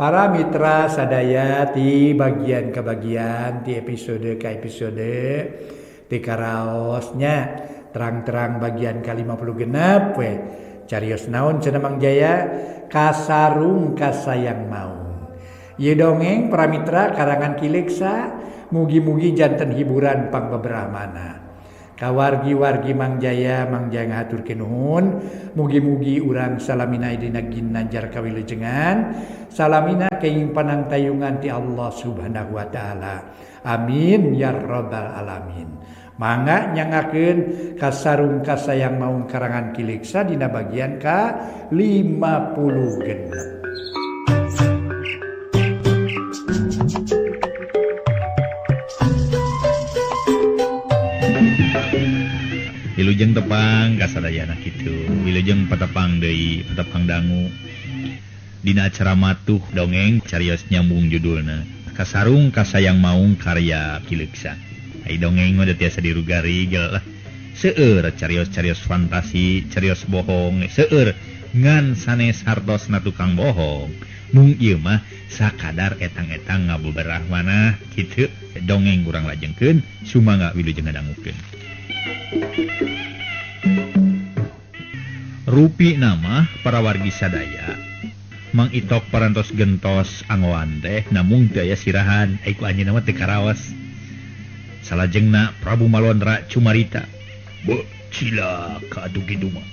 Para mitra sadaya di bagian ke bagian di episode ke episode di karaosnya terang-terang bagian ke-50 genep we carios naon cenah Mang Jaya kasarung kasayang maung. Ieu dongeng para mitra karangan Kileksa mugi-mugi janten hiburan pangbeberamana. Kawargi-wargi Mang Jaya ngaturkeun nuhun mugi-mugi urang salamina dina ginanjar kawilujengan salamina kenging panangtayungan ti Allah Subhanahu wa taala amin ya rabbal alamin. Mangga nyangakeun kasarung kasayang maung karangan Kileksa dina bagian ka 50 genep. Wilujeng tepang kasadayana kitu. Wilujeng patepang deui, patepang dangu. Dina acara matuh dongeng carios nyambung judulna. Kasarung kasayang maung karya Kileksa. Ai dongeng mah tiasa dirugari geus. Seueur carios-carios fantasi, carios bohong, seueur ngan sanes hartosna tukang bohong. Mung ieu mah sakadar etang-etang ngabuberah manah kitu. Dongeng urang lajengkeun sumangga wilujeng ngadangukeun. Rupi nama para wargi sadaya Mang Itok parantos gentos angoan teh namung teu aya sirahan aiku anjeunna mah teu karaos. Salajengna Prabu Malondra cumarita. Be cilaka atuh kitu mah.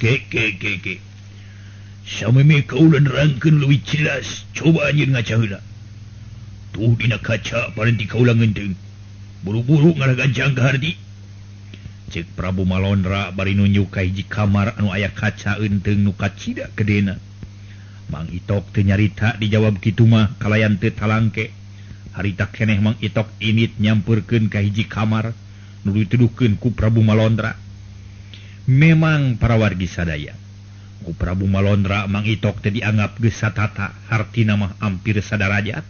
Ke. Sameme kaula nerangkeun leuwih jelas, coba anjeun ngaca heula. Tuh dina kaca parenti kaula ngeunteung. Buru-buru ngaragancang ka harti. Cek Prabu Malondra bari nunjuk ka hiji kamar anu aya kaca enteung nu kacida gedena. Mang Itok teu nyarita dijawab kitu mah kalayan teu talangke. Harita keneh Mang Itok init nyampeurkeun ka hiji kamar nu dituduhkeun ku Prabu Malondra. Memang para wargi sadaya, ku Prabu Malondra Mang Itok teu dianggap geus satata, hartina mah ampir sadarajat,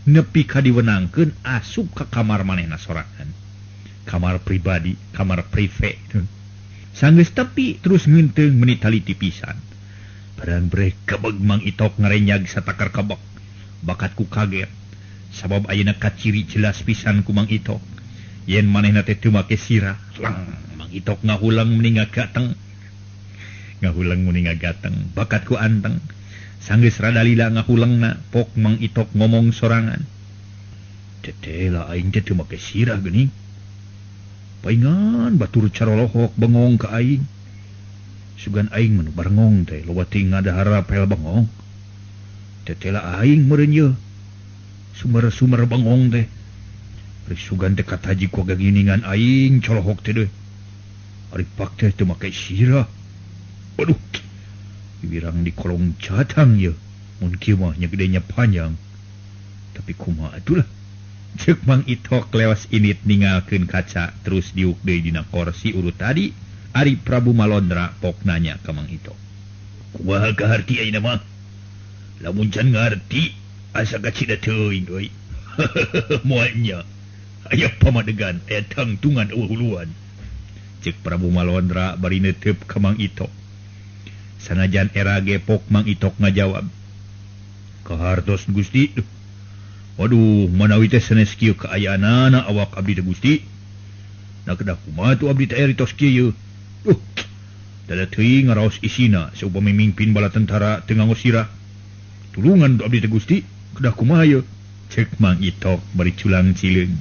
nepi ka diwenangkeun asup ka kamar manehna sorangan. Kamar pribadi, kamar prive. Sanggeus tapi terus ngeunteung meuni taliti pisan. Barang breh kebeg Mang Itok ngarenyag satakar kebek. Bakatku kaget. Sabab ayeuna kaciri jelas pisan ku Mang Itok. Yen manehna teh teu make sirah, lang Mang Itok ngahulang meuni ngagateng. Bakatku anteng. Sanggeus rada lila ngahulengna, pok Mang Itok ngomong sorangan. Tetela aing teh teu make sirah geuning. Paingan batur carolohok bengong ka aing. Sugan aing menu barengong teh loba ting ngadahara pel bengong. Tetela aing meureun yeuh. Sumer bengong teh. Ari sugan teh kataji ku gaginingan aing colohok teh deui. Ari pak teh teu make sirah. Waduh. Bibirang di kolong jatang yeuh. Mun kieu mah nya gedenya panjang. Tapi kumaha atulah. Cek Mang Itok lewas init ninggalkeun kaca terus diuk deui dina kursi urut tadi. Ari Prabu Malondra pok nanya ka Mang Itok. Kumaha kaharti ayeuna mah? Lamun can ngarti asa kacida teuing deui. Moal nya. Aya pamadegan aya tangtungan eueuh-uluan. Cek Prabu Malondra bari neuteup ka Mang Itok. Sanajan era ge pok Mang Itok ngajawab. Kahartos Gusti. Waduh, manawi teh sanes kieu kaayaanana awak abdi teh Gusti. Na kedah kumaha tu abdi teh eritos kieu. Dada teuing ngaraos isina saupami mimpin bala tentara teu nganggo sirah. Tulungan tu abdi teh Gusti, kedah kumaha yeuh? Cek Mang Itok bari culang cileung.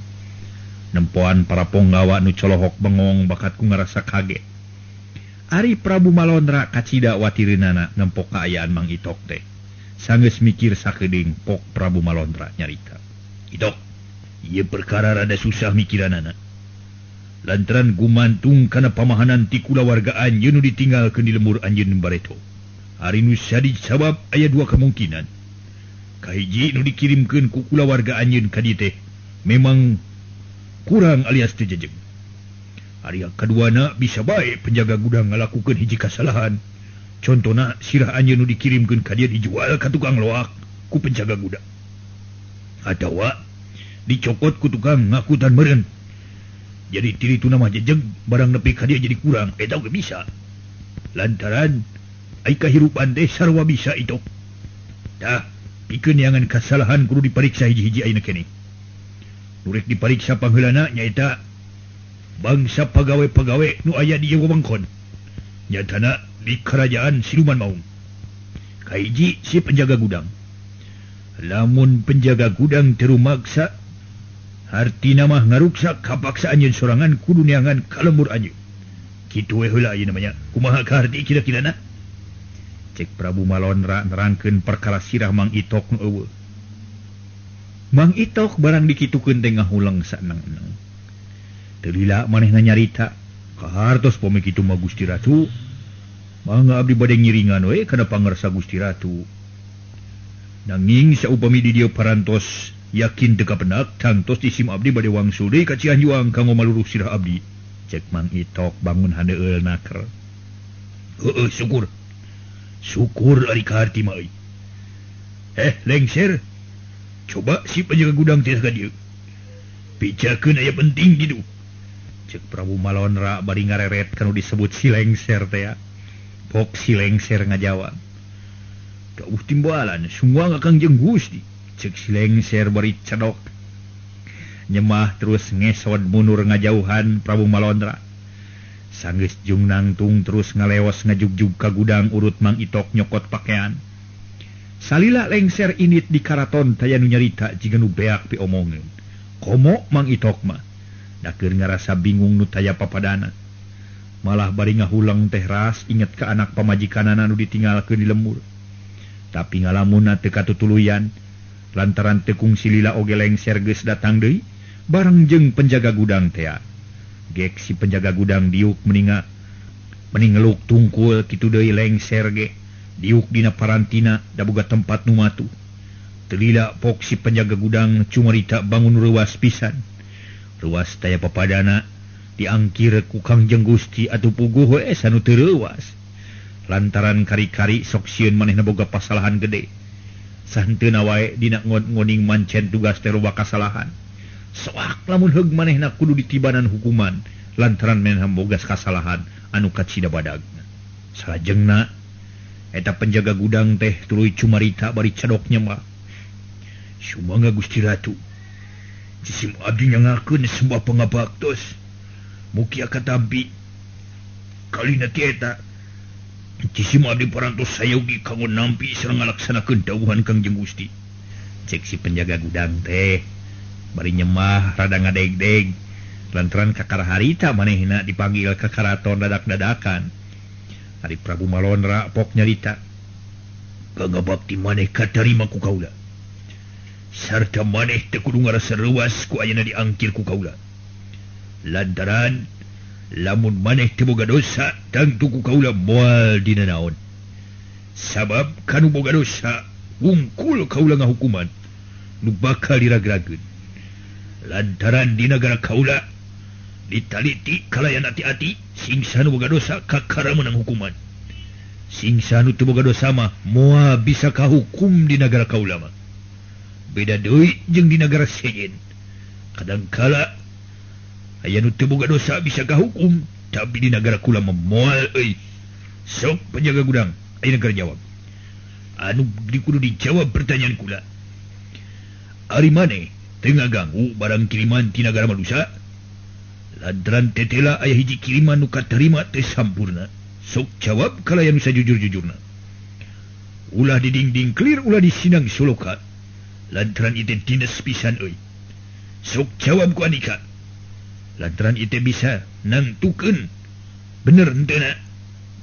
Nempoan para ponggawa nu colohok bengong bakatku ngarasa kaget. Ari Prabu Malondra kacida watireunana nempok kaayaan Mang Itok teh. Sanggeus mikir sakedeung pok Prabu Malondra nyarita. Itok, ieu perkara rada susah mikiranana. Lantaran gumantung kana pamahanan ti kulawarga anjeun nu ditinggalkeun di lembur anjeun bareto. Ari nu sadi sabab aya dua kemungkinan. Kahiji nu dikirimkeun ku kulawarga anjeun ka dieu teh memang kurang alias teu jejeg. Ari kaduana bisa bae penjaga gudang ngalakukeun hiji kasalahan. Contohna sirah anjeun nu dikirimkeun ka dieu dijual ka tukang loak ku penjaga gudang. Atawa dicokot ku tukang ngakutan meureun. Jadi tirituna mah jejeg barang nepi ka dieu jadi kurang, eta oge bisa. Lantaran ai kahirupan teh sarua bisa itu. Tah, pikeunyangan kasalahan kudu dipariksa hiji-hiji ayeuna keneh. Nurek dipariksa pangheulana nyaeta bangsa pagawe-pagawe nu aya di wewengkon. Nyatana di kerajaan Siluman Maung. Kahiji si penjaga gudang. Lamun penjaga gudang teu rumaksa, hartina mah ngaruksa kapaksa anjeun sorangan kudu neangan ka lembur anjeun. Kitu we heula ieu namanya. Kumaha ka harti kira-kirana? Cek Prabu Malonra nerangkeun perkara sirah Mang Itok nu eueuh. Mang Itok barang dikitukeun teh ngahulang saenang-enang. Teu lila manehna nyarita, kahartos pome kitu mah Gusti Ratu. Mangga abdi bade ngiringan we kana pangarsa Gusti Ratu. Nanging saupami di dieu parantos yakin teu kapendak tangtos disim abdi bade wangsul deui ka Cianjuang kanggo malurus sirah abdi. Cek Mang Itok bangun handeueul naker. Heueuh syukur. Syukur ari ka harti mah euy. Lengser. Coba si penjaga gudang teh ka dieu. Picakeun aya penting kitu. Cek Prabu Malonra bari ngareret kanu disebut si Lengser teh. Pok si Lengser ngajawab. Dauh timbalan semua Kangjeng Gusti. Cek si Lengser bari cadok. Nyemah terus ngesod mundur ngajauhan Prabu Malonra. Sanggeus jung nangtung terus ngaleos ngajugjug ka gudang urut Mang Itok nyokot pakaian. Salila Lengser init di karaton taya nu nyarita jiga nu beak piomongeun. Komo Mang Itok mah da keur ngarasa bingung nu taya papadana. Malah bari ngahulang teh ras inget ka anak pamajikanana nu ditinggalkeun di lembur. Tapi ngalamunna teu katutuluyan lantaran teu kungsi lila oge Lengser geus datang deui bareng jeung penjaga gudang teh. Gek si penjaga gudang diuk mending ngeluk tungkul kitu deui Lengser ge diuk dina parantina da boga tempat nu matu. Teu lila pok si penjaga gudang cumarita bangun reuwas pisan. Reuwas taya papadana diangkir ku Kangjeng Gusti atuh puguh we sanu teu reuwas. Lantaran kari-kari sok sieun manehna boga pasalahan gede. Santeuna wae dina ngon-ngoning mancen tugas teh loba kasalahan. Soak lamun heug manehna kudu ditibanan hukuman lantaran manehna boga kasalahan anu kacida badagna. Salajengna eta penjaga gudang teh tuluy cumarita bari cadoknya mah. Sumangga Gusti Ratu. Jisim abdi nyangakeun sebuah pangabaktos. Mugi akatampi kalina tieta. Jisim abdi parantos sayogi kanggo nampi sareng ngalaksanakeun dawuhan Kangjeng Gusti. Cek si penjaga gudang teh bari nyemah rada ngadeg-deg lantaran kakaraharita manehna dipanggil ka karaton dadak-dadakan. Ari Prabu Malonra pok nyarita, "Pangabakti maneh katarima ku kaula. Sarta maneh teu kudu ngarasa reuas ku ayeuna diangkir ku kaula. Lantaran lamun maneh teu boga dosa tangtu ku kaula moal dina naon. Sabab kanu boga dosa wungkul kaula ngahukuman nu bakal diragrageun. Lantaran di negara kaula ditaliti kalayan ati-ati singsa nu boga dosa kakara menang hukuman. Singsa nu teu boga dosa mah moal bisa kahukum di negara kaula mah. Beda deui jeung di negara sejen. Kadangkala aya nu teu boga dosa bisa kahukum, tapi di negara kula mah moal euy. Sok penjaga gudang, ayeuna keur jawab. Anu dikudu dijawab pertanyaan kula. Ari maneh teu ngaganggu barang kiriman ti nagara manusia? Lantaran tetela aya hiji kiriman nu katarima teh sampurna. Sok jawab kalaya nu sajujur-jujurna. Ulah didingding clear, ulah disinang soloka. Lantaran ite dinas pisan euy. Sok jawab ku Andika. Lantaran ite bisa nangtukeun bener henteu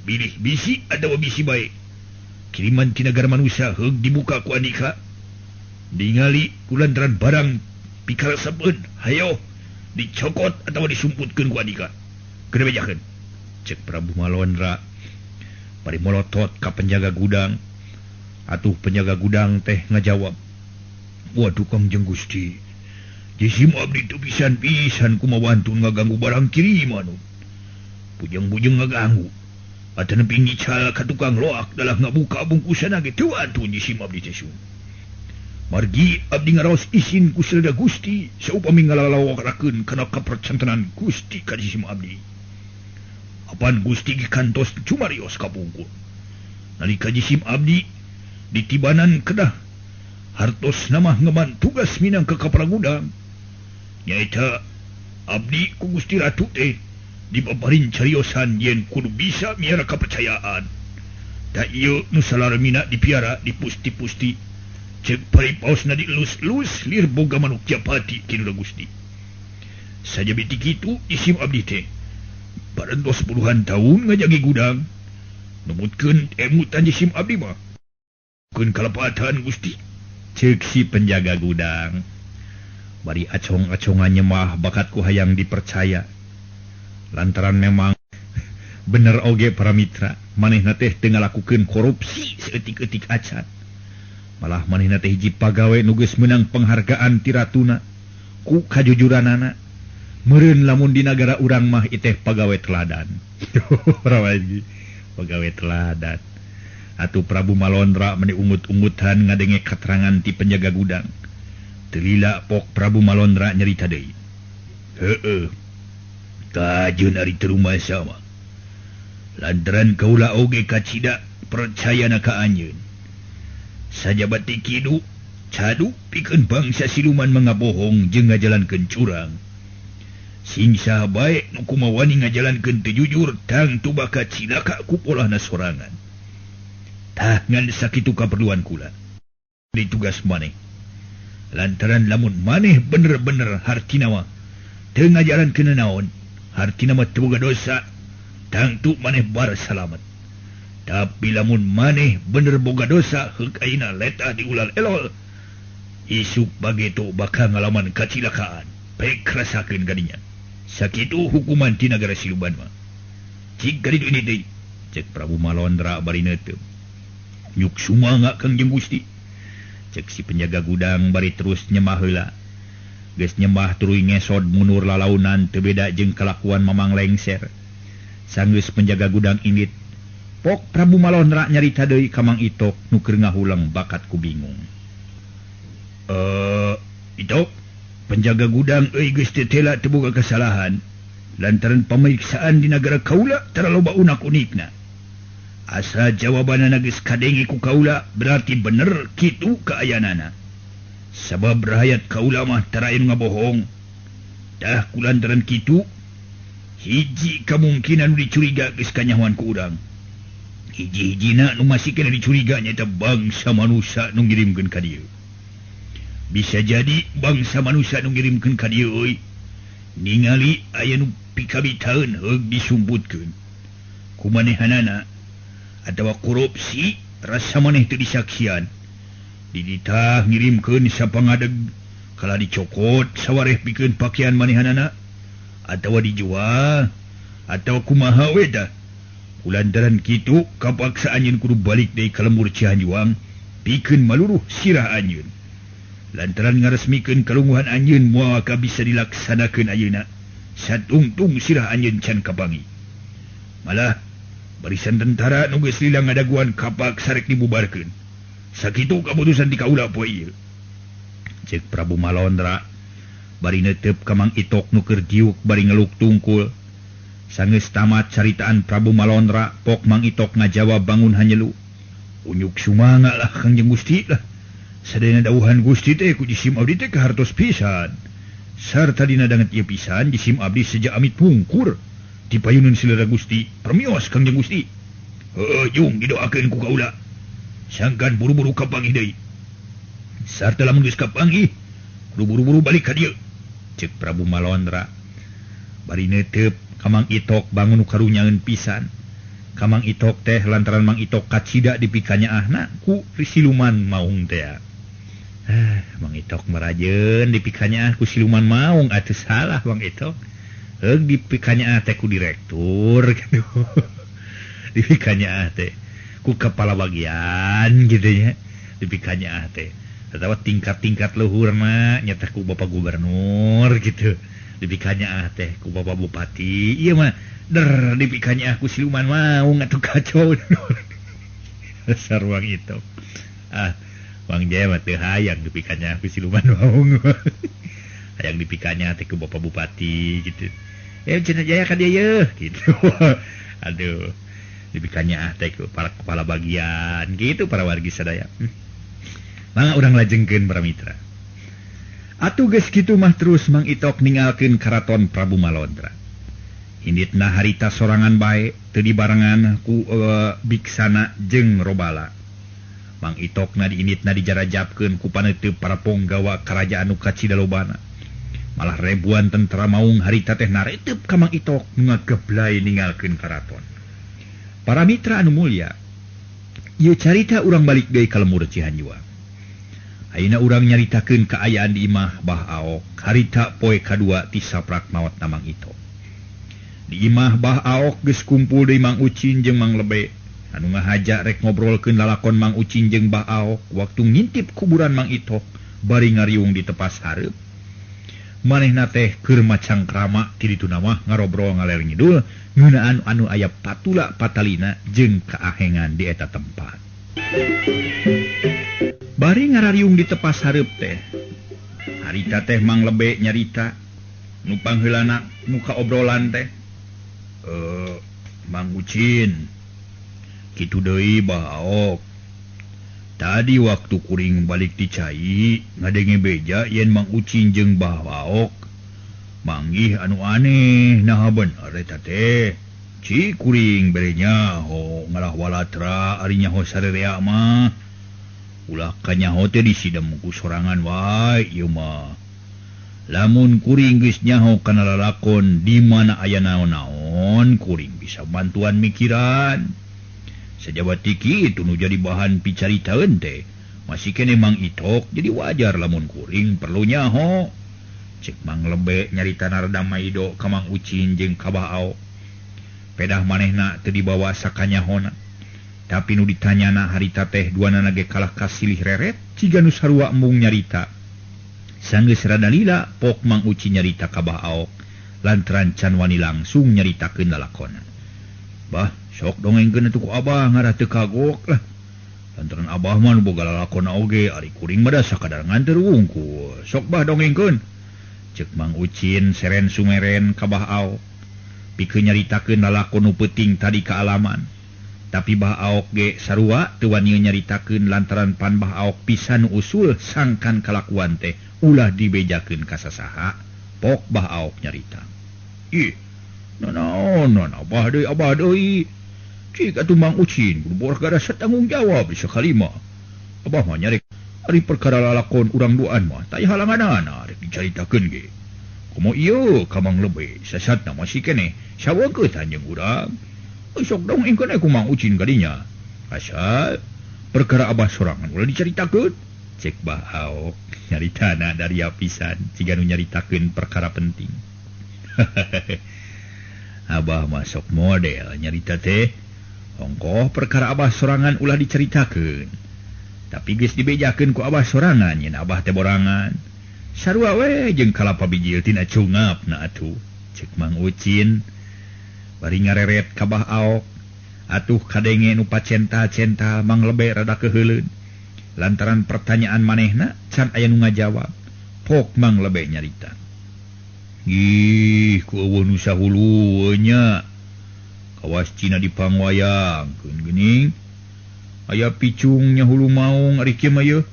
bilih bisi atawa bisi bae. Kiriman ti nagara manusia heug dibuka ku Andika. Ningali kulantaran barang pikarasapeun hayo dicokot atau disumputkeun ku Andika. Keur bejakeun. Cek Prabu Malonra bari molotot ka penjaga gudang. Atuh penjaga gudang teh ngajawab, "Waduh Kangjeng Gusti, jisim abdi teu pisan-pisan kumaha wantun ngaganggu barang kiriman. Bujeng-bujeng ngaganggu. Atuh nepi ngical ka tukang loak dalah ngabuka bungkusan ge teu wantun jisim abdi teh sun. Margi abdi ngaraos izin ku Silda Gusti saupami ngalalawarakeun kana kapercantenan Gusti ka jisim abdi. Apan Gusti ge kantos cumarios kapungkur. Nalika jisim abdi ditibanan kedah hartos nama ngeman tugas minang ke kapal gudang nyaita abdi ku Gusti Ratu teh dibabarin cariosan yen kudu bisa miara kepercayaan da ieu nu salaramina dipiara dipusti-pusti cek paripaosna dielus-elus lir boga manuk japati kieu Gusti saja biti kitu isim abdi teh parantos puluhan tahun ngajagi gudang numutkeun emutan isim abdi mah keun kalepatan Gusti cek si penjaga gudang bari acong-acongannya mah bakatku hayang dipercaya lantaran memang bener oge para mitra manehna teh teu ngalakukeun korupsi seeutik-eutik acan malah manehna teh hiji pagawe nu geus meunang penghargaan ti ratuna ku kajujuranana meureun lamun di nagara urang mah iteh pagawe teladan pagawe teladan atuh Prabu Malondra meni ungut-ungutan ngadenge katerangan ti penjaga gudang telila pok Prabu Malondra nyerita deui heueuh kajeun ari teu rumasa mah lantaran kaula oge kacida percayana ka anjeun sajabat ti kidu cadu pikeun bangsa siluman mangabohong jeung ngajalankeun curang sing saha bae nu kumaha wani ngajalankeun teu jujur tangtu baka cilaka ku polahna sorangan tah ngan sakitu kaperluan kula di tugas maneh lantaran lamun maneh bener-bener hartina mah teu ngajalankeun naon hartina mah teu boga dosa tangtu maneh bar salamet tapi lamun maneh bener boga dosa heuk ayeuna letah diulal elol isuk bageto bakal ngalaman kacilakaan pek rasakeun gadinya sakitu hukuman ti nagara siluman mah cik gari ini deui cek Prabu Malondra bari neuteum nyuk sumanga Kangjeng Gusti cek si penjaga gudang bari terus nyembah heula geus nyembah tuluy ngesod munur lalaunan teu beda jeung kalakuan mamang lengser sanggeus penjaga gudang indit pok Prabu Malondra nyarita deui ka Mang Itok nu keur ngahulang bakat ku bingung Itok penjaga gudang euy geus tetela teu boga kasalahan lantaran pameriksaan di nagara kaula tara loba unak-unikna asa jawabanana geus kadenge ku kaula berarti bener kitu kaayanana sabab rakyat kaula mah tara anu ngabohong dah kulantaran kitu hiji kemungkinan nu dicuriga geus kanyahoan ku urang hiji-hijina nu masih kena dicuriga nyaeta bangsa manusia nu ngirimkeun ka dieu bisa jadi bangsa manusia nu ngirimkeun ka dieu euy ningali aya nu pikabitaeun heug disumputkeun kumanehanana atawa korupsi rasa maneh teu disaksian diditah ngirimkeun sapangadeg kala dicokot sawareh pikeun pakaian manehanana atawa dijual atawa kumaha we tah kulantaran kitu kapaksa anjeun kudu balik deui ka lembur Cihanjuang pikeun maluruh sirah anjeun lantaran ngaresmikeun kalungguhan anjeun moal ka bisa dilaksanakeun ayeuna satungtung sirah anjeun can kapangi malah barisan tentara nu geus lila ngadaguan kapak sarek dibubarkeun sakitu kaputusan ti kaula poe ieu cek Prabu Malondra bari neuteup ka Mang Itok nu keur diuk bari ngeluk tungkul sanggeus tamat caritaan Prabu Malondra pok Mang Itok ngajawab bangun hanyelu unyuk sumanga lah Kangjeng Gusti lah sadayana dawuhan Gusti teh ku jisim abdi teh kahartos pisan sarta dina danget ieu pisan jisim abdi seja amit pungkur di payunan selera Gusti permios Kangjeng Gusti jung didoakeun ku kaula sangkan buru-buru kapanggih deui sarta lamun geus kapanggih kudu buru-buru balik ka dieu cek Prabu Malondra bari neuteup ka Mang Itok bangun nu karunyaeun pisan ka Mang Itok teh lantaran Mang Itok kacida dipikanyaahna ku siluman maung teh Mang Itok marajeun dipikanyaah ku siluman maung atuh salah Mang Itok heug dipikanyaah teh ku direktur gitu dipikanyaah teh ku kepala bagian gitu nya dipikanyaah teh atawa tingkat-tingkat luhurna nyata ku Bapak Gubernur gitu dipikanyaah teh ku Bapak Bupati ieu mah der dipikanyaah ku siluman maung atuh kacau dasar Mang Itok Mang Jaya mah teu hayang dipikanyaah ku siluman maung hayang dipikanyaah teh ku Bapak Bupati gitu cenah jaya ka dieu yeuh gitu aduh dipikanyaah teh ku para kepala bagian gitu para wargi sadaya Mangga urang lajengkeun para mitra. Atuh geus kitu mah terus Mang Itok ningalkeun karaton Prabu Malondra. Inditna harita sorangan bae teu dibarengan ku biksana jeung robala. Mang Itokna di inditna dijarajabkeun ku paneuteup para ponggawa karajaan nu kacidalobana. Malah ribuan tentara maung harita teh nareteup ka Mang Itok nu ngageblay ningalkeun karaton. Para mitra anu mulya, ieu carita urang balik deui ka lemur Cihanjuang. Ayeuna urang nyaritakeun kaayaan di imah Bah Aok harita poe kadua ti saprak maotna Mang Itok. Di imah Bah Aok geus kumpul deui Mang Ucin jeung Mang Lebe anu ngahaja rek ngobrolkeun lalakon Mang Ucin jeung Bah Aok waktu ngintip kuburan Mang Itok bari ngariung di tepas hareup. Manehna teh keur macang krama ti dituna mah ngarobrol ngaler ngidul ngeunaan anu aya patula patalina jeung kaahengan di eta tempat. Bari ngarariung di tepas hareup teh harita teh Mang Lebe nyarita nu pangheulana nu kaobrolan teh Mang Ucin kitu deui Bah Aok. Tadi waktu kuring balik di cai ngadenge beja yen Mang Ucin jeung Bah Aok manggih anu aneh nah bener eta teh. Ci kuring berenya ho ngalah walatra ari nyaho sarerea mah ulah kanyaho teh disidem ku sorangan wae ieu mah. Lamun kuring geus nyaho kana lalakon di mana aya naon-naon kuring bisa bantuan mikiran. Sajabati kitu nu jadi bahan picaritaeun teh masih kene Mang Itok jadi wajar lamun kuring perlu nyaho. Cek Mang Lebe nyaritana rada maido ka Mang Ucin jeung ka Bah Aok. Pedah manehna teu dibawa sakanyahona. Tapi nu ditanyana harita teh duana ge kalah kasilih reret ciga nu sarua embung nyarita. Sanggeus rada lila pok Mang Ucin nyarita ka Bah Aok lantaran can wani langsung nyaritakeun lalakonna. Bah, sok dongengkeun atuh ku Abah ngarah teu kagok lah. Lantaran Abah mah nu boga lalakonna oge ari kuring mah da sakadar nganteur wungkul. Sok Bah dongengkeun. Ceuk Mang Ucin seren sumeren ka Bah Aok. Pikeun nyaritakeun lalakon nu peuting tadi ka alaman. Tapi Bah Aok ge sarua teu wani nyaritakeun lantaran pan Bah Aok pisan usul sangkan kalakuan teh ulah dibejakeun ka sasaha. Pok Bah Aok nyarita. Ih, naon Abah deui. Cik atuh Mang Ucin bor gara satanggung jawab bisa kalima. Abah mah nyarek ari perkara lalakon urang duaan mah taya halanganana rek dicaritakeun ge. Komo ieu ka Mang Lebe sasatna masih kene saweukeutan jeung urang. Sok dongengkeun ku Mang Ucin kadinya. Asal perkara Abah sorangan ulah dicaritakeun. Cek Bah Aok nyaritana dari apisan ciga nu nyaritakeun perkara penting. Abah masuk model nyarita teh ongkoh perkara Abah sorangan ulah diceritakeun. Tapi geus dibejakeun ku Abah sorangan yen Abah teh borangan. Sarua we jeung kalapa bijil tina cungapna atuh. Cek Mang Ucin bari ngareret ka Bah Aok. Atuh kadenge nu pacenta-centa Mang Lebe rada keheuleun. Lantaran pertanyaan manehna can aya nu ngajawab. Pok Mang Lebe nyarita. Ih, ku eueuh nu sahulu nya. Kawas Cina dipangwayangkeun geuning. Aya picung nya hulu maung ari kieu mah yeuh.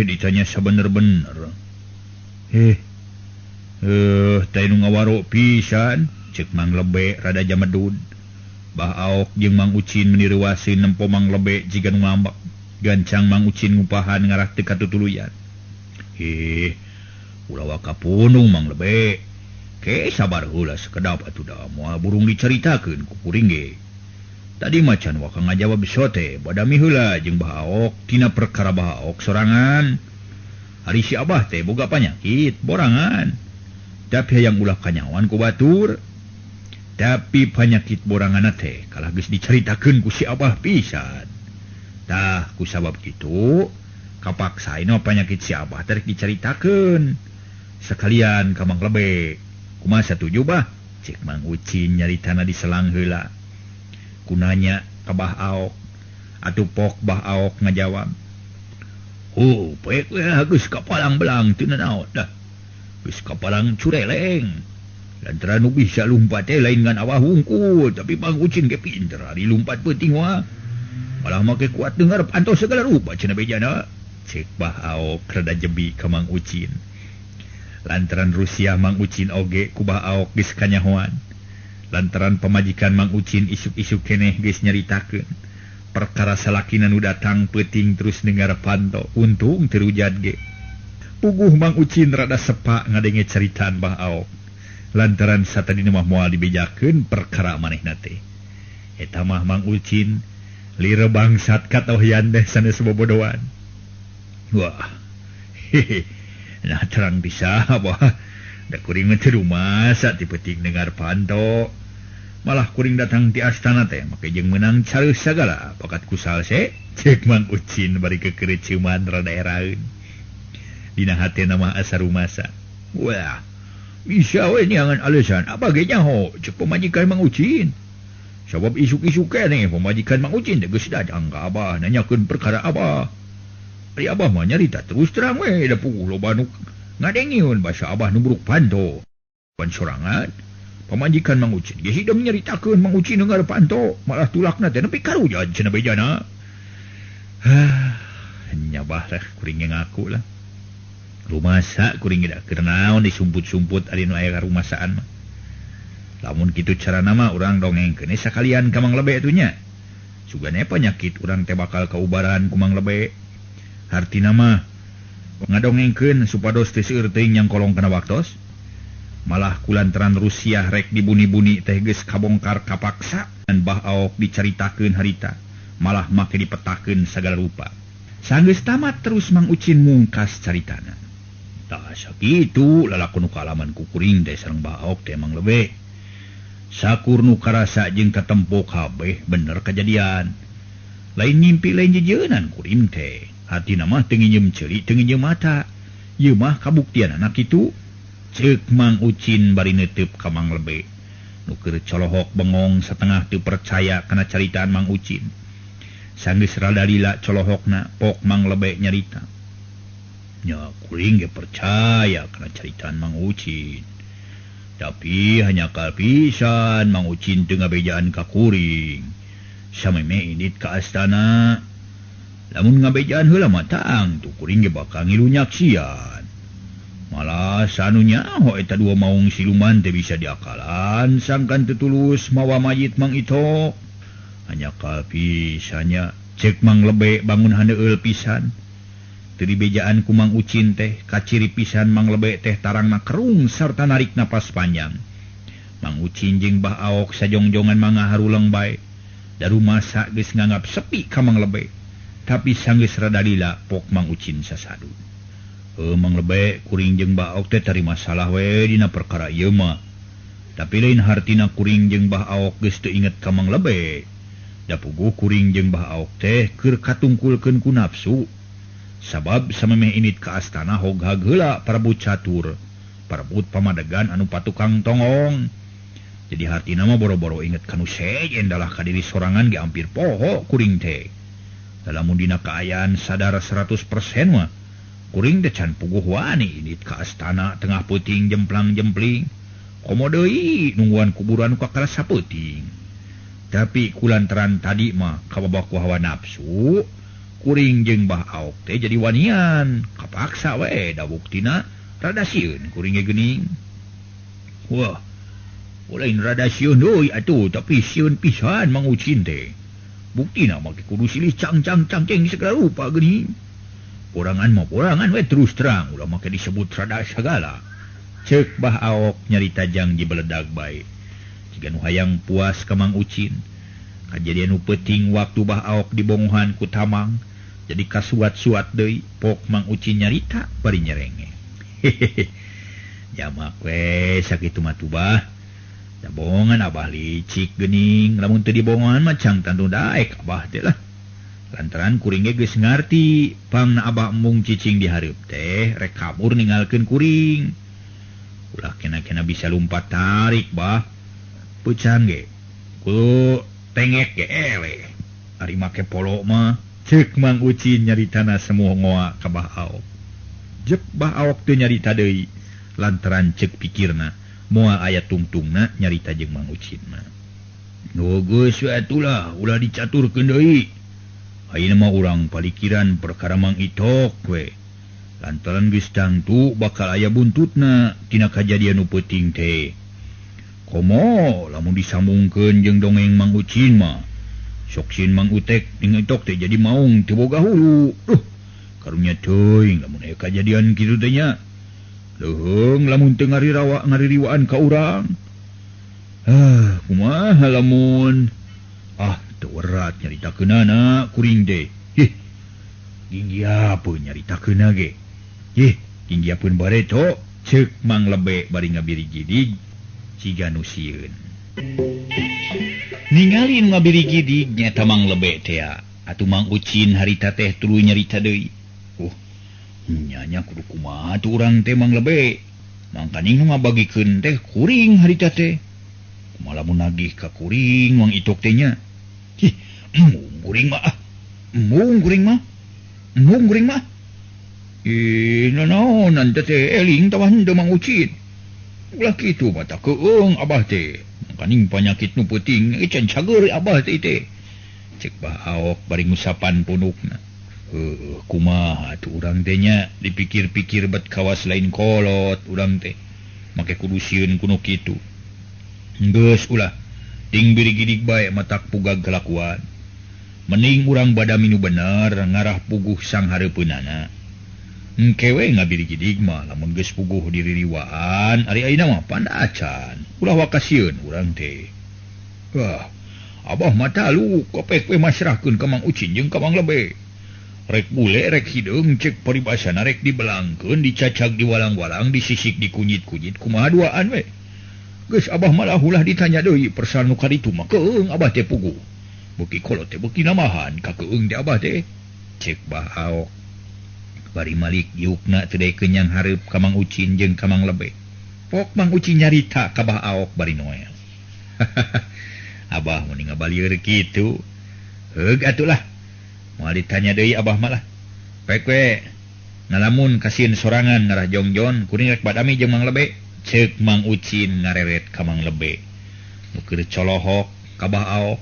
Ditanya sabener-bener. Teh nu ngawaro pisan, ceuk Mang Lebe rada jamedud. Bah Aok jeung Mang Ucin menireuwaseun nempo Mang Lebe jiga nu ngambek. Gancang Mang Ucin ngupahan ngarah teu katutuluyan. Ulah wakapunung Mang Lebe. Ke sabar heula sakedap atuh da moal burung dicaritakeun ku kuring ge. Tadi macan waka ngajawab sote badami heula jeung Bah Aok tina perkara Bah Aok sorangan. Ari si Abah teh boga panyakit borangan. Tapi hayang ulah kanyawan ku batur. Tapi panyakit boranganna teh kalah geus dicaritakeun ku si Abah pisan. Tah ku sabab kitu kapaksaina panyakit si Abah teh dicaritakeun. Sekalian ka Mang Lebe. Kumaha satuju Bah? Cek Mang Ucin nyaritana diselang heula. Kunanya ka Bah Aok. Atuh pok Bah Aok ngajawab. Poek we geus kapalang belang teu naon dah. Geus kapalang cureleng. Lantaran nu bisa lumpat teh lain ngan Abah hungkul, tapi Mang Ucin ge pinter ari lumpat peuting wah. malah make kuat dengar pantau segala rupa cenah bejana. Cek Bah Aok rada jebi ka Mang Ucin. Lantaran Rusia Mang Ucin oge ku Bah Aok geus kanyahoan. Lantaran pamajikan Mang Ucin isuk-isuk keneh geus nyaritakeun perkara salakina nu datang peuting terus dengar pantau. Untung teu rujad ge. Puguh Mang Ucin rada sepa ngadenge caritaan Bah Aok. Lantaran satadina mah moal dibejakeun perkara manehna teh. Eta mah Mang Ucin lire bangsat katohyan deh sanes bobodohan. Wah, hehe, nah terang bisa, bah. Da kuring mah teu rumasa ti peuting dengar panto. Malah kuring datang ti astana teh make jeung meunang careus sagala bakat kusal se. Cek Mang Ucin bari kekereuceuman rada eraeun. Dina hatena mah asa rumasa. Wah, bisa we nyangan alasan apa ge nyaho cek pamajikan Mang Ucin. Sabab isuk-isuk keneh pamajikan Mang Ucin teh geus datang ka Abah nanyakeun perkara Abah. Ari Abah mah nyarita terus terang we da puguh loba nu ngadengieun basa Abah nu buruk panto. Pan sorangan pamajikan Mang Ucin geus hidung nyaritakeun Mang Ucin dengar panto malah tulakna teh nepi karujad cenah bejana. Nyabah lah kuring ngaku lah. Rumasa kuring da keur naon disumput-sumput ari nu aya ka rumasaan mah. Lamun kitu carana mah urang dongengkeun sakalian ka Mang Lebe atunya. Sugane panyakit urang teh bakal kaubaran ku Mang Lebe. Hartina mah ngadongengkeun supados teu seueur teuing nyangkolong kana waktos. Malah kulantaran Rusia rek dibuni-buni teh geus kabongkar kapaksa dan Bah Aok dicaritakeun harita. Malah make dipetakeun sagala rupa. Sanggeus tamat terus Mang Ucin mungkas caritana. Tah sakitu lalakon nu kaalaman ku kuring teh sareng Bah Aok teh Mang Lebe. Sakur nu karasa jeung katempo kabeh bener kejadian. Lain ngimpi lain jejeunan kuring teh. Hatina mah teu nginjem ceuli teu nginjem mata. Ieu mah kabuktian anak kitu. Ceuk Mang Ucin bari neuteub ka Mang Lebe. Nu keur colohok bengong satengah teu percaya kana caritaan Mang Ucin. Sanggeus rada lila colohokna pok Mang Lebe nyarita. Nya kuring ge percaya kana caritaan Mang Ucin. Tapi hanya kalpisan Mang Ucin teu ngabejaan ka kuring. Sameme init ka astana. Lamun ngabejaan heula mah taang tu kuring ge bakal ngilu nyaksian. Malah sanunya ho eta dua maung siluman teh bisa diakalan sangkan teu tulus mawa mayit Mang Ito. Hanya kalpisannya cek Mang Lebe bangun haneueul pisan. Teu dibejaan ku Mang Ucin teh kaciri pisan Mang Lebe teh tarangna kerung sarta narik napas panjang. Mang Ucin jeung Bah Aok sajongjongan mangga haruleng bae. Da rumasa geus nganggap sepi ka Mang Lebe. Tapi sanggeus rada lila pok Mang Ucin sasadu. Mang Lebe kuring jeung Bah Aok teh tari masalah we dina perkara ieu mah. Tapi lain hartina kuring jeung Bah Aok geus teu inget ka Mang Lebe. Da puguh kuring jeung Bah Aok teh keur katungkulkeun ku nafsu. Sabab samemeh init ka astana hoghag heula Prabu Catur, parebut pamadegan anu patukang tongong. Jadi hartina mah boro-boro inget kanu sejen dalah ka diri sorangan ge ampir poho kuring teh. Lamun dina kaayaan sadar 100% mah kuring teh can puguh wani init ka astana tengah peuting jemplang-jempling. Komo deui nungguan kuburan ka karasa peuting. Tapi kulantaran tadi mah kababak ku hawa nafsu, kuring jeung Bah Aok teh jadi wanian, kapaksa we da buktina rada sieun kuring ge geuning. Wah, lain rada sieun deui atuh tapi sieun pisan Mang Ucin teh. Buktina make kudu silih cang-cang-cangceng segala rupa geuning. Porangan mah porangan we terus terang ulah make disebut rada sagala. Ceuk Bah Aok nyarita jang jibeledag bae. Jiga nu hayang puas ka Mang Ucin. Kajadian nu peuting waktu Bah Aok dibongohan ku Tamang. Jadi kasuat-suat deui pok Mang Ucin nyarita bari nyerenge. Hehehe. Jamak we sakitu mah tuh Bah. Da bongan Abah licik geuning, lamun teu dibongohan mah cang tantu daek Abah teh lah. Lantaran kuring ge geus ngarti pangna Abah embung cicing di hareup teh rek kabur ninggalkeun kuring. Ulah kena-kena bisa lumpat tarik Bah. Peucan ge ku tengek ge ele. Ari make polo mah ceuk Mang Ucin nyaritana semua ngoa ka Bah Aok. Jek Bah Aok teu nyarita deui lantaran ceuk pikirna moal aya tungtungna nyarita jeung Mang Ucin mah. Nu geus we atulah ulah dicaturkeun deui. Ayeuna mah urang palikiran perkara Mang Itok we. Lantaran geus tangtu bakal aya buntutna tina kajadian nu peuting teh. Komo lamun disambungkeun jeung dongeng Mang Ucin mah. Sok sin Mang Utek jeung Itok teh jadi maung teu boga hulu. Karunya teuing lamun aya kajadian kitu teh nya. Leuheung lamun teu ngaririwaan ka urang. Kumaha lamun teu werat nyaritakeunana kuring teh. Ginggiapeun nyaritakeunna ge. Ginggiapeun bareto ceuk Mang Lebe bari ngabiri-gidig siga nu sieun. Ningali nu ngabiri-gidig nyaeta Mang Lebe teh atuh Mang Ucin harita teh tuluy nyarita deui. Nya kudu kumaha tuh urang teh Mang Lebe. Mangkaning nu ngabagikeun teh kuring harita teh. Kumaha lamun nagih ka kuring Mang Itok teh nya. Kuring mah. Naon teh eling tawan teu Mang Ucin. Ulah kitu mah tak keung abah teh. Mangkaning panyakit nu peuting can cager abah teh teh. Cek Bahaok bari ngusapan punukna. Kumaha tuh urang teh nya dipikir-pikir bet kawas lain kolot urang teh. Make kudu sieun kuno kitu. Geus ulah ting biri-gidig bae matak pugag kelakuan. Mending urang badami nu bener ngarah puguh sang hareupeunana. Engke we ngabiri-gidig mah lamun geus puguh diririwaan ari ayeuna mah panda acan. Ulah wakasieun urang teh. Abah mah talu kopek we masrahkeun ka Mang Ucin jeung ka Mang Lebe. Rek bule rek hideung cek paribasana rek dibelangkeun dicacag diwalang-walang disisik dikunyit-kunyit kumaha duaan we. Geus abah malah ulah ditanya deui persoalan nu kaditu mah keung abah teh puguh. Beuki kolot teh beuki namahan ka keung teh abah teh. Cek Bahaok. Bari malik yukna teu deui kenyang hareup ka Mang Ucin jeung ka Mang Lebe. Pok Mang Ucin nyarita ka Bahaok bari noel. Abah mun ngabalieur kitu. Heug atulah. Moal ditanya deui abah malah. Pek we. Ngalamun kasieun sorangan ngarah jongjon kuring rek badami jeung Mang Lebe. Ceuk Mang Ucin ngareret ka Mang Lebe. Nu keur colohok ka Bahaok.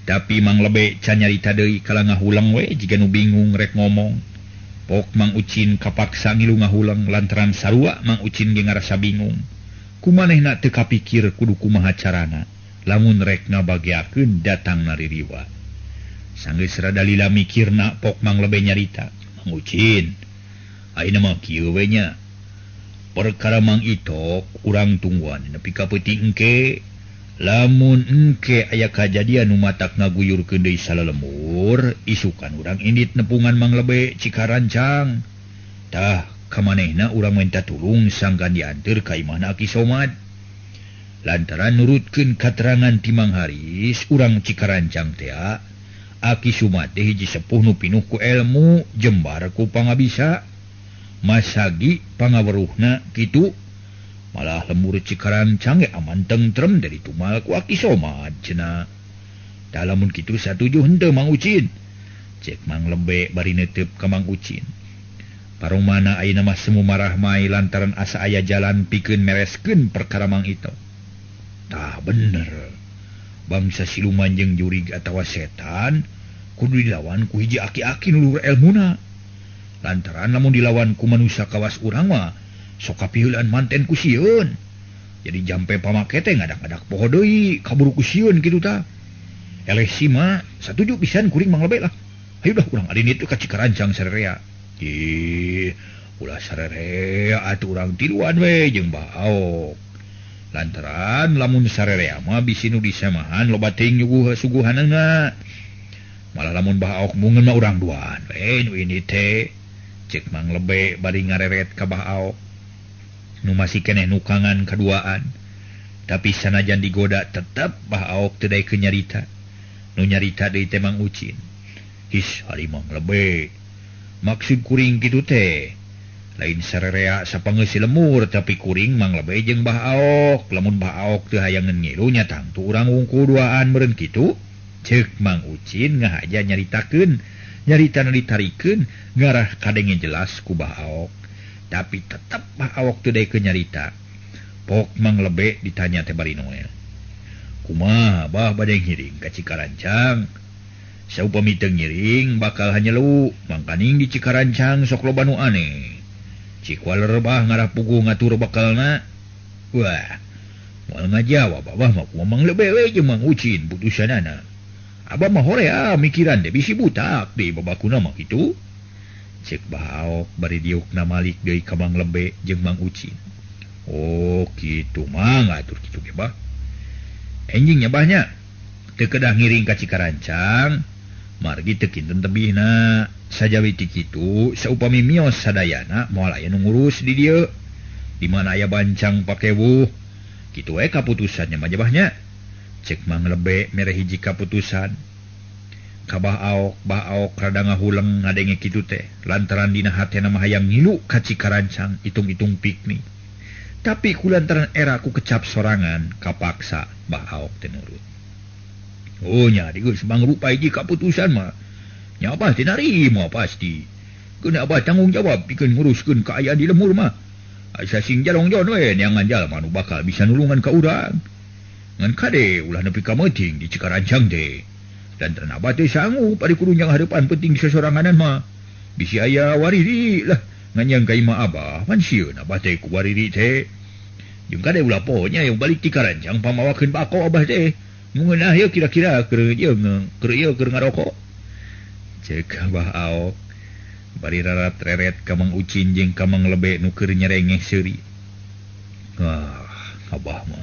Tapi Mang Lebe can nyarita deui kala ngahulang we jiga nu bingung rek ngomong. Pok Mang Ucin kapaksa ngilu ngahulang lantaran sarua Mang Ucin ge ngarasa bingung. Kumanehna teu kapikir kudu kumaha carana lamun rek ngabagiakeun datang naririwa. Sanggeus rada lila mikirna pok Mang Lebe nyarita. Mang Ucin, ayeuna mah kieu we nya. Perkara Mang Itok urang tungguan nepi ka peuting engke. Lamun engke aya kajadian nu matak ngaguyurkeun deui salalembur, isukan urang indit nepungan Mang Lebe Cikarancang. Tah kamanehna urang minta tulung sangkan dianteur ka imahna Aki Somad. Lantaran nurutkeun katerangan ti Mang Haris, urang Cikarancang teh Aki Somad teh hiji sepuh nu pinuh ku ilmu, jembar ku pangabisa. Masagi pangaweruhna kitu. Malah lembur Cikarancang aman tentrem dari tumal ku Aki Somad cenah. Da lamun kitu satuju henteu Mang Ucin. Cek Mang Lebe bari neuteup ka Mang Ucin. Paromana ayeuna mah semu marah mai lantaran asa aya jalan pikeun mereskeun perkara Mang Itok. Tah bener. Bangsa siluman jeung jurig atawa setan kudu dilawan ku hiji aki-aki nu luhur elmuna. Lantaran lamun dilawan ku manusia kawas urang mah sok kapiheulan manten ku sieun. Jadi jampe pamake teh ngadak-ngadak poho deui kaburu ku sieun kitu tah. Eleh sima satuju pisan kuring Mang Lebe lah. Hayu dah urang adi ditu ka Cikarancang sarerea. Ulah sarerea atuh urang tiluan we jeung Bahaok. Lantaran lamun sarerea mah bisi nu disamahan loba teuing nyuguh suguhanna. Malah lamun Bahaok mungeun mah urang duaan we nu ini teh. Cek Mang Lebe bari ngareret ka Bahaok. Nu masih keneh nukangan kaduaan. Tapi sanajan digoda tetep Bahaok teu daek nyarita. Nu nyarita deui teh Mang Ucin. Hari Mang Lebe. Maksud kuring kitu teh lain sarerea sapangeus lemur tapi kuring Mang Lebe jeung Bahaok. Lamun Bahaok teu hayang ngilu nya tangtu urang wungkul duaan meureun kitu. Ceuk Mang Ucin ngahaja nyaritakeun. Nyaritana ditarikeun ngarah kadenge jelas ku Bahaok. Tapi tetep Bahaok teu daek nyarita. Pok Mang Lebe ditanya teh bari noel. Kumaha bah bade ngiring ka Cikarancang? Saupami teu ngiring bakal hanya lu mangkaning di Cikarancang sok loba nu aneh. Cik walerebah ngarah pugu ngatur bakalna. Wah, moal ngajawab abah mah ngomong lebewe jeung Mang Ucin putusanana. Abah mah horea mikiran deh bisi butak di babakuna mah kitu. Cek Bahaok bari diukna malik deui ka Mang Lebe jeung Mang Ucin. Oh, kitu mah ngatur kitu ge bah. Enjingnya bahnya teu kedah ngiring ka Cikarancang. Margi teu kinten tebihna sajawi ti kitu saupami mios sadayana moal aya nu ngurus di dieu di mana aya bancang pakewuh kitu we kaputusannya mah jabahnya cek Mang Lebe mere hiji kaputusan ka Bahaok rada ngahuleng ngadenge kitu teh lantaran dina hatena mah hayang ngilu ka Cikarancang itung-itung piknik tapi kulantaran era ku kecap sorangan kapaksa Bahaok teh nurut. Oh nya geus mangrupa hiji kaputusan mah. Nya Abah teh narima pasti. Keuna Abah tanggung jawab pikeun nguruskeun kaayaan di lemur mah. Asa sing jalong-jon we neangan jalma nu bakal bisa nulungan ka urang. Ngan kade ulah nepi ka meuting di Cikarancang teh. Lantaran Abah teh sanggup ari kudu nyang hareupan penting sasoranganan mah. Bisi aya wariri lah nganyang ka imah Abah pan sieun Abah teh ku wariri teh. Jeung kade ulah ponya yang balik ti Karancang pamawakeun bako Abah teh. Mengenah ya kira-kira keur ngarokok. Cek Bahaok bari rarat-reret ka Mang Ucin jeung ka Mang Lebe nu keur nyerengeh seuri. Abah mah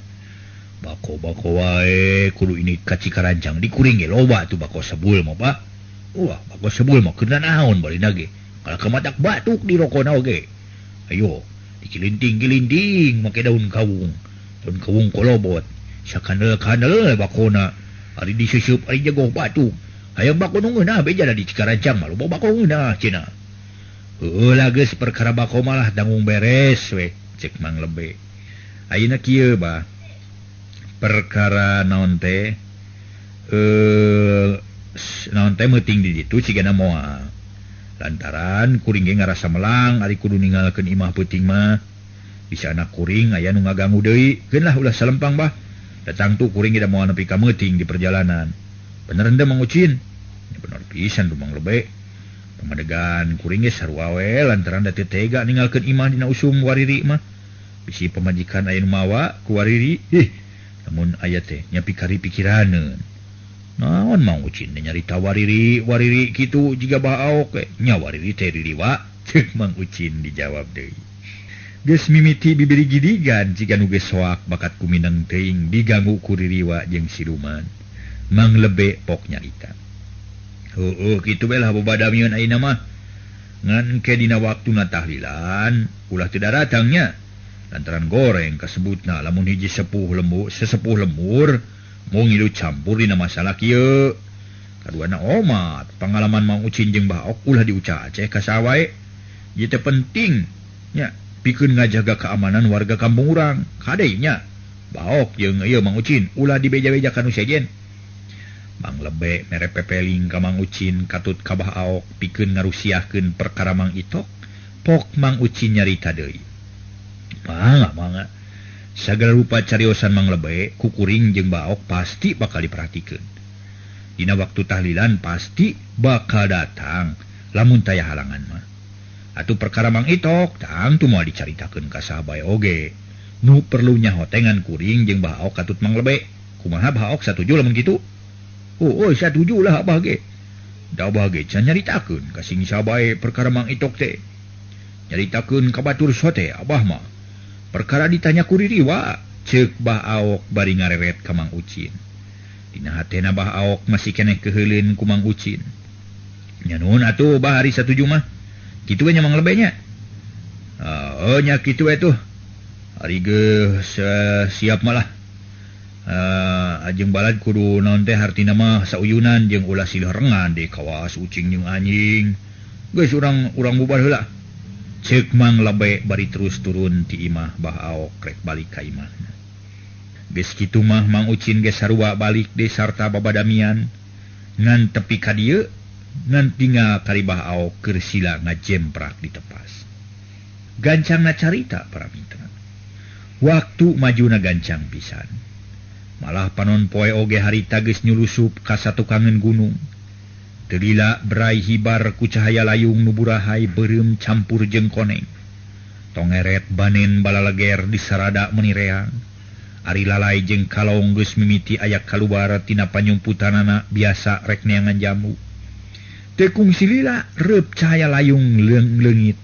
bako wae kudu ini ka Cikarancang dikuring ge loba tuh bako sebul mah Pak. Wah, bako sebul mah keur naon balina ge. Kalau kematak batuk di rokona oge. Ayo, dikilinting-kilinting make daun kawung. Daun kawung kolobot. Sakandel-kandel bakona ari diseusup ari jagoh batuk hayang bako nu ngeunah beja di Cikarancang mah loba bako ngeunah cenah. Heula geus perkara bako malah tanggung beres we cek Mang Lebe. Ayeuna kieu bah perkara naon teh meuting di ditu cigana moal lantaran kuring ge ngarasa melang ari kudu ninggalkeun imah peuting mah bisa anak kuring aya nu ngaganggu deui geun lah ulah salempang bah. Datang tuh kuring tidak mau nepi ka meuting di perjalanan. Bener ende Mang Ucin. Bener pisan tuh Mang Lebe. Pamadegan kuring ge sarua we lantaran da teu tega ninggalkeun imah dina usum wariri mah. Bisi pamajikan aya nu mawa ku wariri. Namun aya teh nya pikari pikiraneun. Naon Mang Ucin nyarita wariri kitu jiga Bahaok nya wariri teh ririwa. Ceuk Mang Ucin dijawab deui. Geus mimiti bibiri gidigan jika nu geus soak bakat kumineng teuing diganggu ku ririwa jeung siluman. Mang Lebe pok nyarita. Heueuh kitu we lah babadamian ayeuna mah. Ngan ke dina waktuna tahlilan ulah teu datangnya. Lantaran goreng kasebutna lamun hiji sesepuh lemur mau ngilu campur dina masalah kieu. Kaduana omat pangalaman Mang Ucin jeung Bahaok ulah diucap aceh ka sawae. Ieu teh penting nya. Pikeun ngajaga keamanan warga kampung urang. Kadenya Bahaok jeung ieu Mang Ucin ulah dibeja-beja ka nu sejen. Mang Lebe mere pepeling ka Mang Ucin katut ka Bahaok pikeun ngarusiahkeun perkara Mang Itok. Pok Mang Ucin nyarita deui. Mangga. Sagala rupa cariosan Mang Lebe ku kuring jeung Bahaok pasti bakal diperhatikeun. Dina waktu tahlilan pasti bakal datang lamun taya halangan mah. Atuh perkara Mang Itok tang tu moal dicaritakeun ka sahabae oge. Nu perlu nyahotengan kuring jeung Bahaok katut Mang Lebe. Kumaha Bahaok satuju lamun kitu? Oh, satuju lah Abah ge. Da Abah ge can nyaritakeun ka sing sahabae perkara Mang Itok teh. Nyaritakeun ka batur sote Abah mah. Perkara ditanya ku ririwa, ceuk Bahaok bari ngareret ka Mang Ucin. Dina hatena Bahaok masih keneh keheuleun ku Mang Ucin. Nya nuhun atuh Bah ari satuju mah. Kitu we nya Mang Lebe nya. Nya kitu we tuh. Ari geus siap malah. Ajeng balad kudu naon teh hartina mah sauyunan jeung ulah silih rengan di kawas ucing jeung anjing. Geus urang bubar heula. Ceuk Mang Lebe bari terus turun ti imah Bahaok rek balik ka imahna. Geus kitu mah Mang Ucin geus sarua balik deui sarta babadamian ngan tepi ka dieu. Ngan tinggal kari Bahaok keur sila ngajemprak di tepas. Gancangna carita para mitra. Waktu majuna gancang pisan. Malah panon poe oge harita geus nyulusup ka satukangeun gunung. Telila berai hibar ku cahaya layung nuburahay berem campur jeung koneng. Tongeret banen balalager di sarada menireang. Ari lalai jeung kalong geus mimiti ayak kaluar tina panyumputanana biasa rek neangan jamu. Tekung silila reup cahaya layung leung-leungit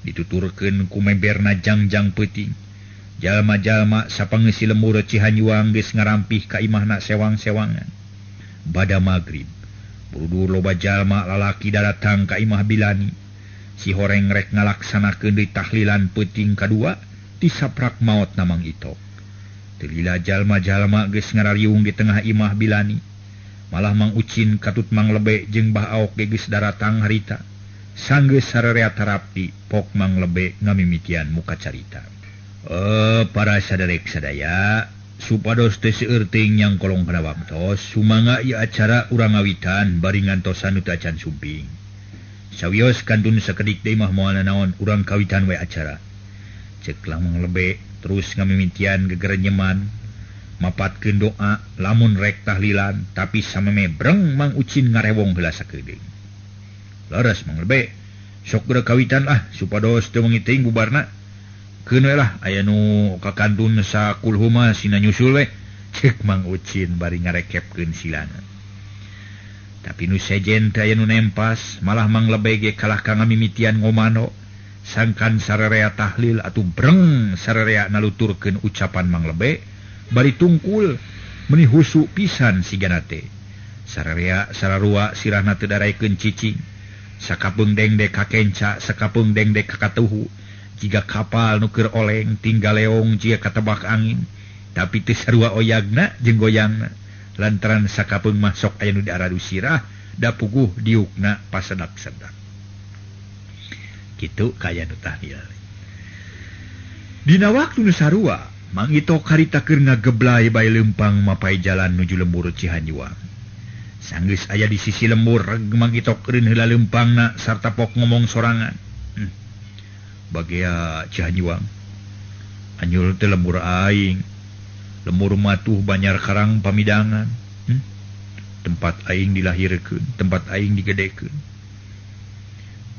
dituturkeun ku memberna jangjang peuting. Jalma-jalma sapangeus lemur Cihanyuang geus ngarampih ka imahna sewang-sewangan. Bada magrib Burudur loba jalma lalaki datang ka imah Bilani. Si horeng rek ngalaksanakeun deui tahlilan peuting kadua ti saprak maot namang Itok. Telila jalma-jalma geus ngarariung di tengah imah Bilani. Malah Mang Ucin katut Mang Lebe jeung Bah Aok geus daratang harita. Sanggeus sarerea tarapti pok Mang Lebe ngamimitian muka carita. Para saderek sadaya supados teu seueur teuing yang kolong kana waktos sumangga ieu acara urang ngawitan bari ngantosan nu teu acan sumping. Sawios kantun sakedik deui mah moal naon urang kawitan we acara. Ceuk Mang Lebe terus ngamimitian gegerenyeman mapatkeun doa lamun rek tahlilan tapi sameme breng Mang Ucin ngarewong heula sakeudeung. Laras Mang Lebe sok geura kawitan supados teu wengi teuing bubarna. Keun we lah aya nu kakantun sakulhu mah sina nyusul we ceuk Mang Ucin bari ngarekepkeun silana. Tapi nu sejen teh aya nu nempas malah Mang Lebe ge kalah ka ngamimitian ngomano sangkan sarerea tahlil atuh breng sarerea naluturkeun ucapan Mang Lebe bari tungkul meuni husu pisan sigana teh. Sarerea sararua sirahna teu daraekeun cicing sakapeung dengdek ka kenca sakapeung dengdek ka katuhu. Jika kapal nuker oleng tinggal leong jika katebak angin tapi teu sarua oyagna jeung goyangna lantaran sakapeung mah sok aya nu diaradu sirah da puguh diukna pasedak-sedak. Kitu kaya nu tahlil. Dina waktu nu sarua Mang Itok harita keur ngageblay bae leumpang mapai jalan nuju lembur Cihanyuang. Sanggeus aya di sisi lembur Mang Itok eureun heula leumpangna sarta pok ngomong sorangan. Bagia Cihanyuang anyul teh lembur aing lembur matuh Banyar Karang Pamidangan tempat aing dilahirkeun tempat aing digedekeun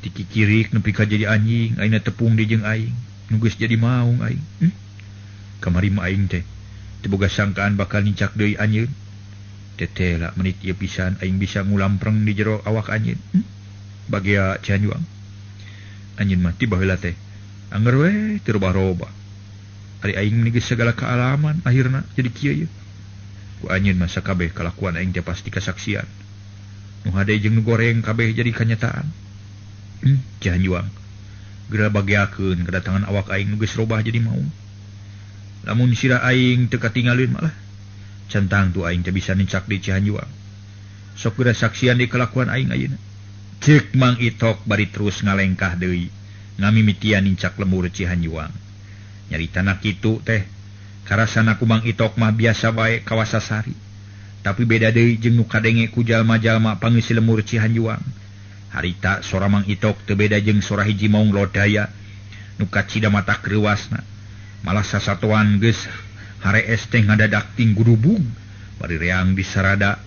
tikikirik nepi ka jadi anjing aina tepung di jeung aing nu geus jadi maung aing kamari mah aing teh teu boga sangkaan bakal nincak deui anjeun tetela menit ieu pisan aing bisa ngulampreng di jero awak anjeun bagia Cihanyuang. Anjeun mah tiba heula teh angger we teu robah-robah ari aing geus segala kaalaman akhirna jadi kieu ye ku anjeun mah sakabeh kalakuan aing teh pasti kasaksian nu hade jeung nu goreng kabeh jadi kanyataan. Cihanyuang geura bagiakeun kedatangan awak aing nu geus robah jadi maung lamun sira aing teu katinggalin malah centang tu aing teh bisa nincak di Cihanyuang sok geura saksian di kalakuan aing ayeuna. Ceuk Mang Itok bari terus ngalengkah deui ngamimitian nincak lembur Cihanyuang. Nyaritana kitu teh karasana ku Mang Itok mah biasa bae kawasasari. Tapi beda deui jeung nu kadenge ku jalma-jalma pangeus lembur Cihanyuang. Harita sora Mang Itok teu beda jeung sora hiji maung lodaya nu kacida mata kreuwasna. Malah sasatoan geus harees teh ngadadak ting gudubung bari reang di sarada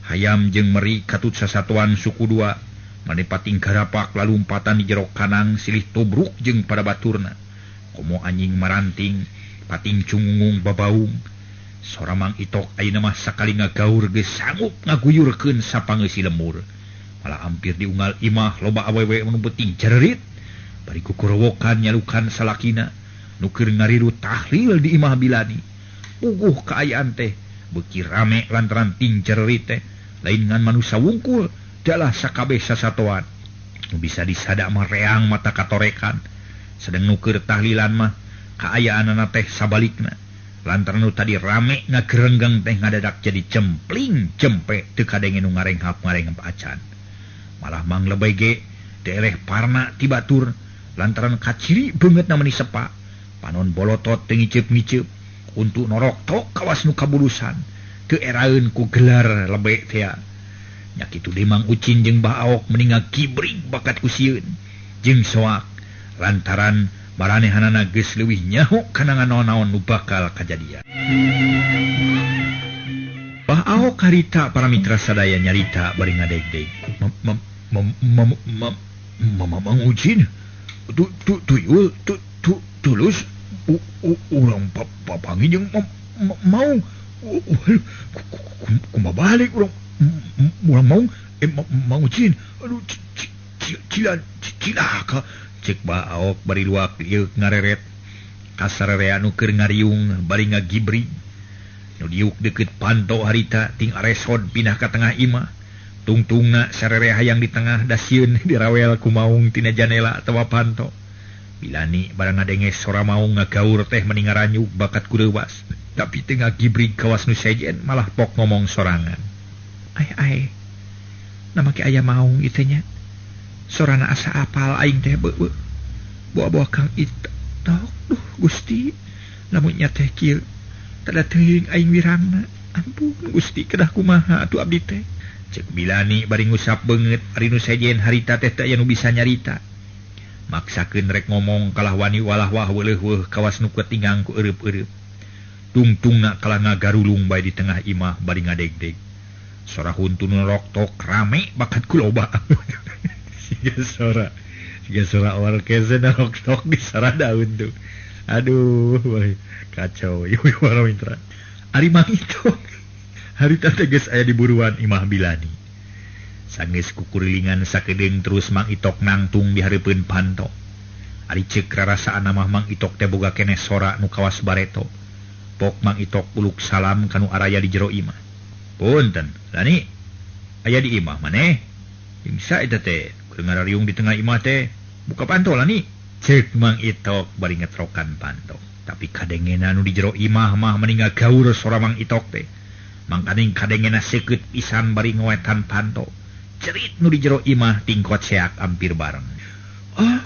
hayam jeung meri katut sasatoan suku dua. Mane pating garapak lalu umpatan di jero kanang silih tobruk jeung pada baturna. Komo anjing maranting, pating cungungung babaung. Sora Mang Itok ayeuna mah sakali ngagaur geus sanggup ngaguyurkeun sapangeus lembur. Malah hampir diunggal imah loba awewe nu beuting cererit. Bari kukurowokan nyalukan salakina nu keur ngariru tahlil di imah Bilani. Puguh kaayaan teh beuki rame lantaran ting cererit teh lain ngan manusia wungkul. Dalah sakabeh sasatoan nu bisa disada mah reang mata katorekan sedang nuker tahlilan mah kaayaanana teh sabalikna lantaran nu tadi rame ngagerenggang teh ngadadak jadi cempling cempe teu kadenge nu ngarenghap acan malah Mang Lebe ge daerah parna ti batur lantaran kaciri beungeut namani sepa panon bolotot teu ngiceup-ngiceup untuk norok tok kawas nu kabulusan teu eraeun ku gelar Lebe teh. Nya kitu deui Mang Ucin jeung Bah Aok meninga kibrig bakat ku sieun jeung soak lantaran maranehanana geus leuwih nyaho kana nganaon-naon nu bakal kajadian. Ahok harita para mitra sadaya nyarita bari ngadeg-deg. Mang Ucin. Tuyul tulus urang papangi jeung mau kumabalik urang mau Mang Ucin. Aduh cilaka cek Ahok bari luak ieu ngareret kasararea nu keur ngariung bari ngagibri. Nu diuk deukeut panto harita ting aresod pindah ka tengah imah. Tungtungna sarere hayang di tengah dasieun dirawel ku maung tina janela atawa panto. Bilani barang ngadenge sora maung ngagaur teh mending ngaranyuk bakat kureuwas. Tapi teu ngagibrig kawas nu sejen malah pok ngomong sorangan. Ai. Na make aya maung ieu nya. Sorana asa apal aing teh beuh. Buah-buah Kang Itok. Duh Gusti. Lamun nya teh kieu tada teuing aing wirangna. Ampun Gusti kedah kumaha atuh abdi teh. Cek Bilani bari ngusap beungeut ari nu sejen harita teh teu aya nu bisa nyarita. Maksakeun rek ngomong kalah wani walah wah weuleuh kawas nu ketinggang ku eureub-eureub. Tungtungna kalah ngagarulung bae di tengah imah bari ngadeg-deg. Sora huntu nu roktok rame bakat ku loba. Siga sora orkes na roktok di saradaun tuh. Aduh, kacau. Yuk para mitra. Ari Mang Itok. Harita teges aya di buruan imah Bilani. Sanggeus kukurilingan sakedeung terus Mang Itok nangtung di hareupeun panto. Ari ceuk rarasaan mah Mang Itok teh boga keneh sora nu kawas bareto. Pok Mang Itok uluk salam kanu araya di jero imah. Punten, Lani. Aya di imah maneh? Ingsa eta teh, keur ngarariung di tengah imah teh. Buka panto Lani. Ceuk Mang Itok bari ngetrokan panto. Tapi kadengena nu di jero imah mah mending ngagaur sora Mang Itok teh. Mangkaning kadengena seukeut pisan bari ngoetan panto. Cerit nu di jero imah tingkot seak ampir bareng. Mau.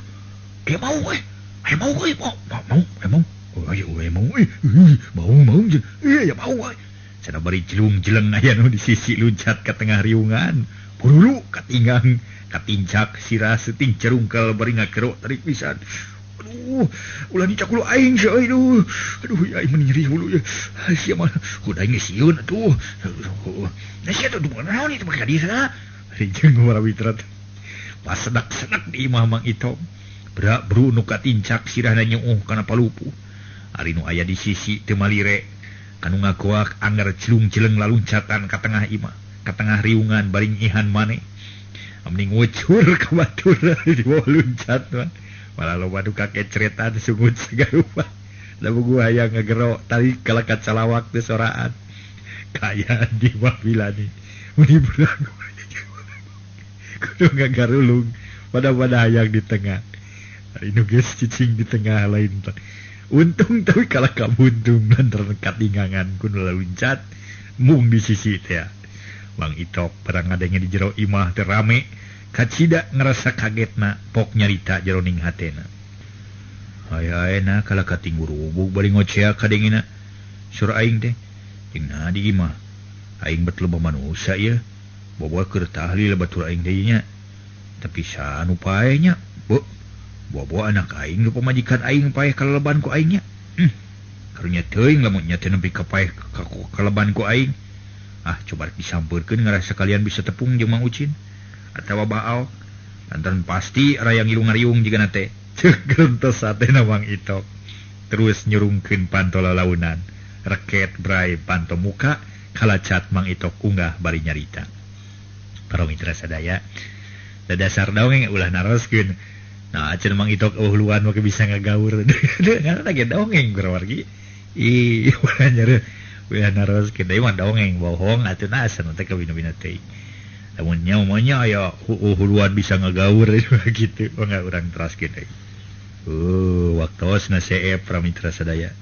Cenah bari jelung-jeleng aya nu di sisi luncat ka tengah riungan. Purulu katinggang katincak sirah seuting cerungkel bari ngakero tarik pisan. Aduh, ulah dicak ulu aing seuy duh. Aduh, aing meniri ulu ya. Sia mah udah aing sieun atuh. Nah sia tuh naon itu make dira. Jeung warawitrat. Pas sedak-sedak di imah Mang Itok. Bra-bru nu katincak sirahna nyeuh kana palupu. Ari nu aya di sisi teu malire kanu ngagoak anggar celung-celeng laluncatan ka tengah imah, ka tengah riungan baring ihan maneh. Mending ngucur ka batur di bawah luncat mah. Malah loba nu kakecretan sungut sagarupa. Da bugu hayang ngagero tarik kalakat salawak teu soraan. Kaya di mah Bilani. Muni bulan. Kudu ngagarulung pada hayang di tengah. Ari nu geus cicing di tengah lain teh. Untung tapi kalah kabuntung lantaran katingangan kudu luncat mung di sisi teh. Mang Itok perang ngadenge di jero imah teh rame. Kacida ngerasa kagetna pok nyarita jeroning hatena. Hayaena kala kating gurubug bari ngocea kadengina. Sur aing teh jeung na di imah. Aing bet loba manusia ieu. Boboa keur tahlil batur aing deui nya. Tapi sanu pae nya. Boboa anak aing nu pamajikan aing pae kaleleban ku aing nya. Karunya teuing lamun nya teu nempi ka pae kaleban ku aing. Coba disampeurkeun ngarasa kalian bisa tepung jeung Mang Ucin. Atawa baal lantaran pasti rayang ilung ngariung jiga nate ceuk gentos satena Mang Itok terus nyurungkeun panto lalaunan reket bray panto muka kalacat Mang Itok unggah bari nyarita. Para mitra sadaya dasar dongeng ulah naroskeun. Nah acan Mang Itok luan mah bisa ngagaur ngaranna ge dongeng berwargi ulah nyere ulah naroskeun deui mah dongeng bohong atuh asa teh kabina-bina teh. Lamun nya aya huluan bisa ngagaur gitu. Enggak urang teraskeun deui. Waktos na CF Pramitra sadaya.